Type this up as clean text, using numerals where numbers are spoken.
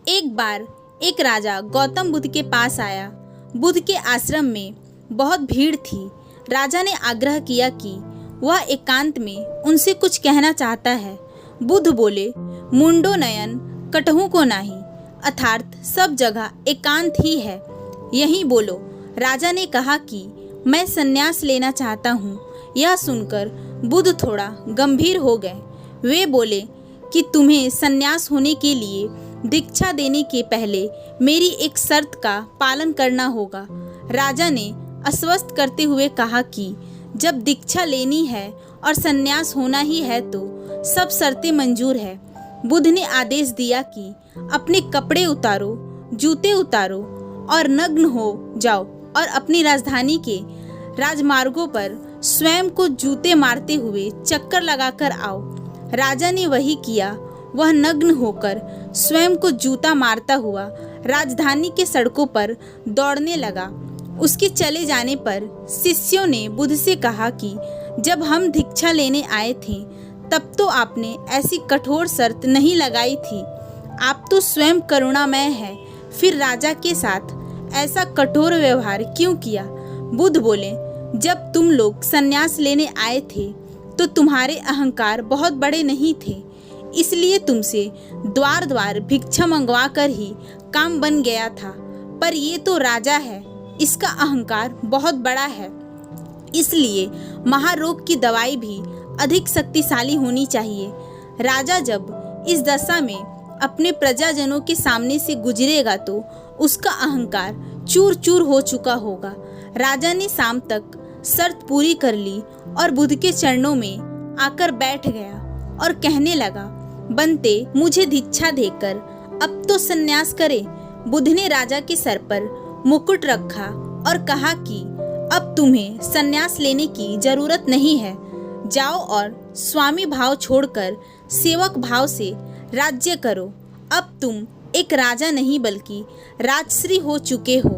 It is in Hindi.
एक बार एक राजा गौतम बुद्ध के पास आया। बुद्ध के आश्रम में बहुत भीड़ थी। राजा ने आग्रह किया कि वह एकांत में उनसे कुछ कहना चाहता है। बुद्ध बोले, मुंडो नयन कटहु को नाही, अर्थात सब जगह एकांत ही है, यहीं बोलो। राजा ने कहा कि मैं संन्यास लेना चाहता हूँ। यह सुनकर बुद्ध थोड़ा गंभीर हो गए। वे बोले कि तुम्हें संन्यास होने के लिए दीक्षा देने के पहले मेरी एक शर्त का पालन करना होगा। राजा ने आश्वस्त करते हुए कहा कि जब दीक्षा लेनी है और संन्यास होना ही है तो सब शर्तें मंजूर है। बुद्ध ने आदेश दिया कि अपने कपड़े उतारो, जूते उतारो और नग्न हो जाओ और अपनी राजधानी के राजमार्गों पर स्वयं को जूते मारते हुए चक्कर लगाकर आओ। राजा ने वही किया। वह नग्न होकर स्वयं को जूता मारता हुआ राजधानी के सड़कों पर दौड़ने लगा। उसके चले जाने पर शिष्यों ने बुद्ध से कहा कि जब हम दीक्षा लेने आए थे तब तो आपने ऐसी कठोर शर्त नहीं लगाई थी। आप तो स्वयं करुणामय हैं, फिर राजा के साथ ऐसा कठोर व्यवहार क्यों किया? बुद्ध बोले, जब तुम लोग संन्यास लेने आए थे तो तुम्हारे अहंकार बहुत बड़े नहीं थे, इसलिए तुमसे द्वार द्वार भिक्षा मंगवा कर ही काम बन गया था। पर ये तो राजा है, इसका अहंकार बहुत बड़ा है, इसलिए महारोग की दवाई भी अधिक शक्तिशाली होनी चाहिए। राजा जब इस दशा में अपने प्रजाजनों के सामने से गुजरेगा तो उसका अहंकार चूर चूर हो चुका होगा। राजा ने शाम तक शर्त पूरी कर ली और बुद्ध के चरणों में आकर बैठ गया और कहने लगा, बनते मुझे दीक्षा देकर अब तो संन्यास करे। बुद्ध ने राजा के सर पर मुकुट रखा और कहा कि अब तुम्हें संन्यास लेने की जरूरत नहीं है। जाओ और स्वामी भाव छोड़कर सेवक भाव से राज्य करो। अब तुम एक राजा नहीं बल्कि राजश्री हो चुके हो।